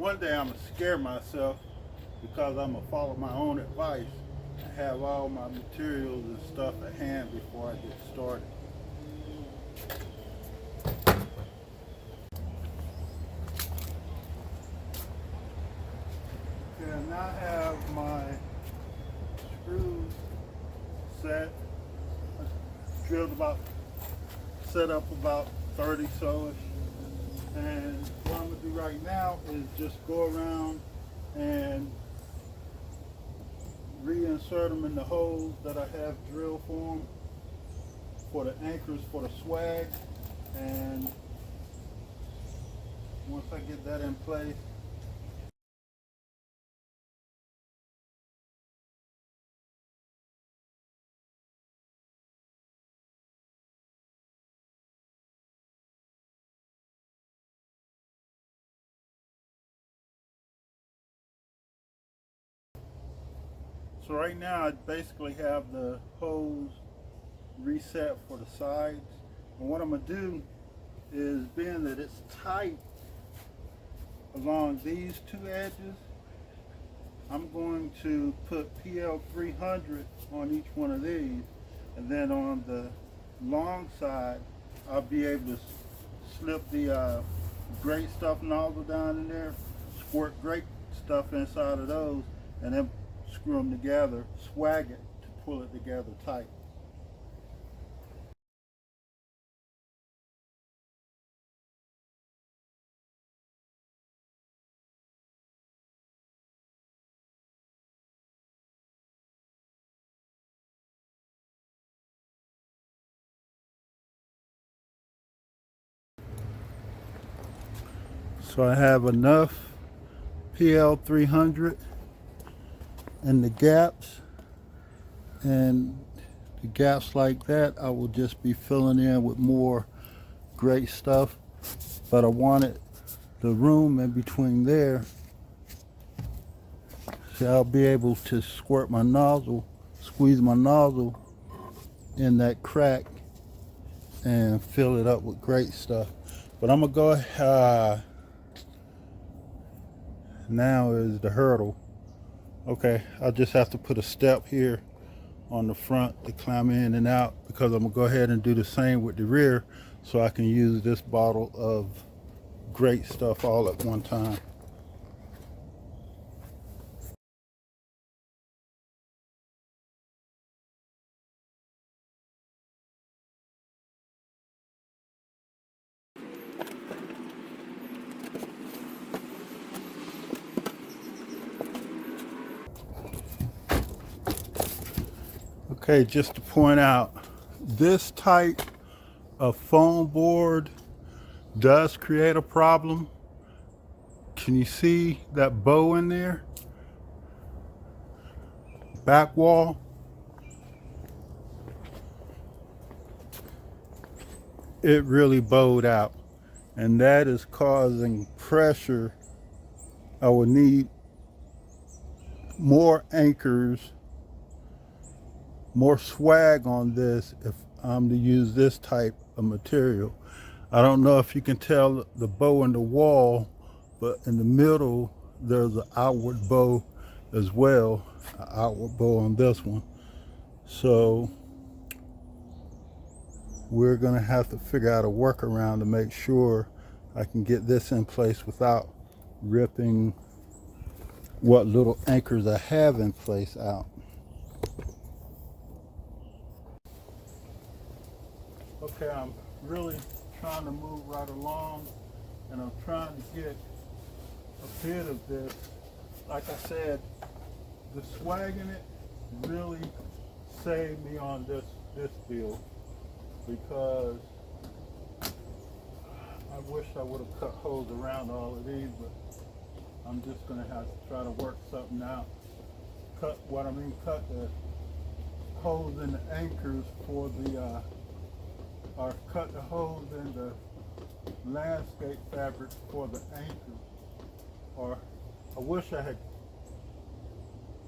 one day I'm gonna scare myself because I'm gonna follow my own advice and have all my materials and stuff at hand before I get started. Okay, I now have my screws set. I drilled about, set up about 30 so-ish. And what I'm gonna do right now is just go around and reinsert them in the holes that I have drilled for them, for the anchors, for the swag. And once I get that in place, so right now I basically have the hose reset for the sides. And what I'm gonna do is, being that it's tight along these two edges, I'm going to put PL 300 on each one of these, and then on the long side I'll be able to slip the great stuff nozzle down in there, squirt great stuff inside of those, and then screw them together, swag it to pull it together tight. So I have enough PL 300 in the gaps, and the gaps like that I will just be filling in with more great stuff, but I wanted the room in between there so I'll be able to squirt my nozzle, squeeze my nozzle in that crack and fill it up with great stuff. But I'm gonna go now is the hurdle. Okay, I just have to put a step here on the front to climb in and out, because I'm gonna go ahead and do the same with the rear so I can use this bottle of great stuff all at one time. Okay, just to point out, this type of foam board does create a problem. Can you see that bow in there? Back wall. It really bowed out, and that is causing pressure. I would need more anchors, more swag on this if I'm to use this type of material. I don't know if you can tell the bow in the wall, but in the middle there's an outward bow as well, an outward bow on this one. So we're gonna have to figure out a workaround to make sure I can get this in place without ripping what little anchors I have in place out. Okay, I'm really trying to move right along, and I'm trying to get a bit of this. Like I said, the swag in it really saved me on this build, because I wish I would have cut holes around all of these, but I'm just gonna have to try to work something out. Cut the holes in the anchors for the or cut the holes in the landscape fabric for the anchors. Or I wish I had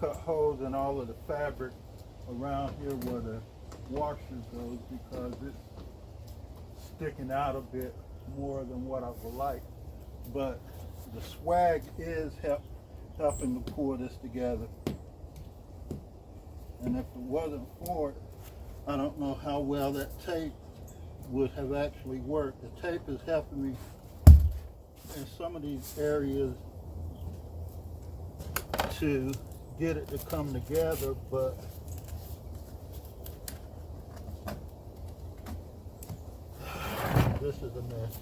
cut holes in all of the fabric around here where the washer goes, because it's sticking out a bit more than what I would like. But the swag is helping to pull this together. And if it wasn't for it, I don't know how well that tape would have actually worked. The tape is helping me in some of these areas to get it to come together, but this is a mess.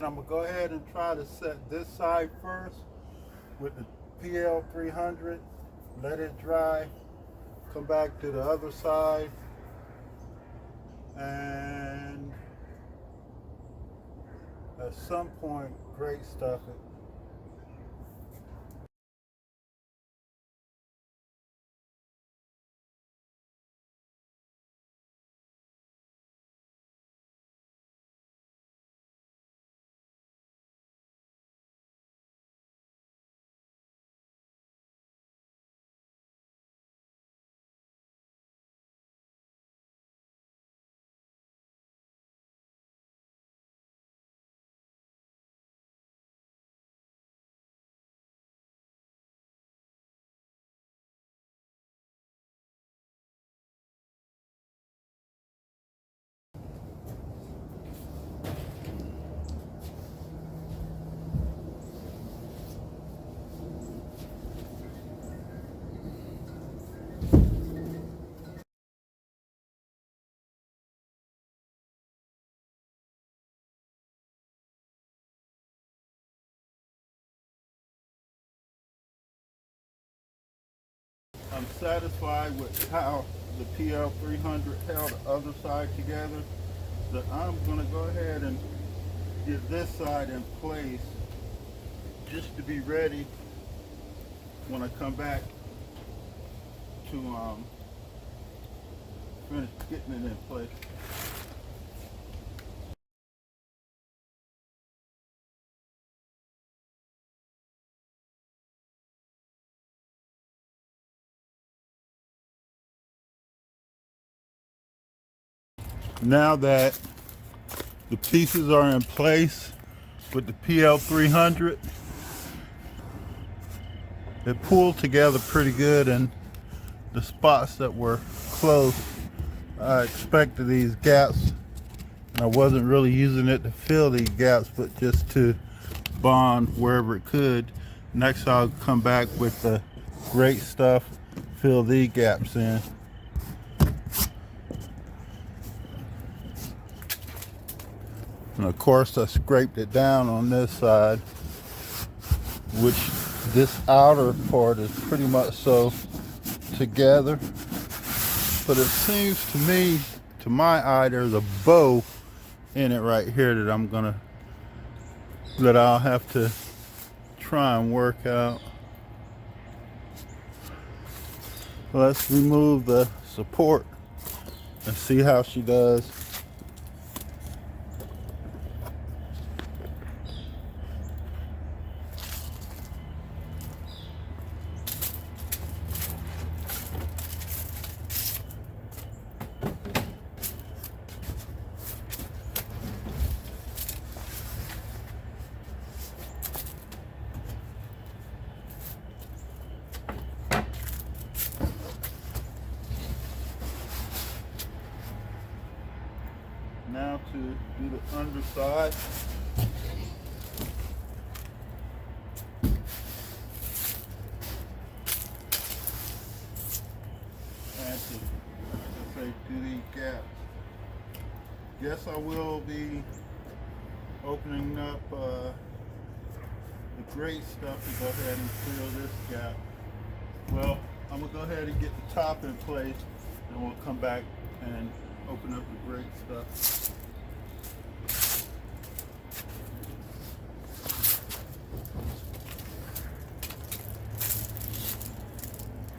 I'm gonna go ahead and try to set this side first with the PL300, let it dry, come back to the other side, and at some point grate stuff it. I'm satisfied with how the PL300 held the other side together, so I'm going to go ahead and get this side in place just to be ready when I come back to finish getting it in place. Now that the pieces are in place with the PL300, it pulled together pretty good, and the spots that were close, I expected these gaps, and I wasn't really using it to fill these gaps, but just to bond wherever it could. Next I'll come back with the great stuff, fill these gaps in. And of course I scraped it down on this side, which this outer part is pretty much so together. But it seems to me, to my eye, there's a bow in it right here that I'll have to try and work out. Let's remove the support and see how she does. do the underside. And to, like I say, do these gaps. Guess I will be opening up the great stuff to go ahead and fill this gap. Well, I'm gonna go ahead and get the top in place, and we'll come back and open up the great stuff.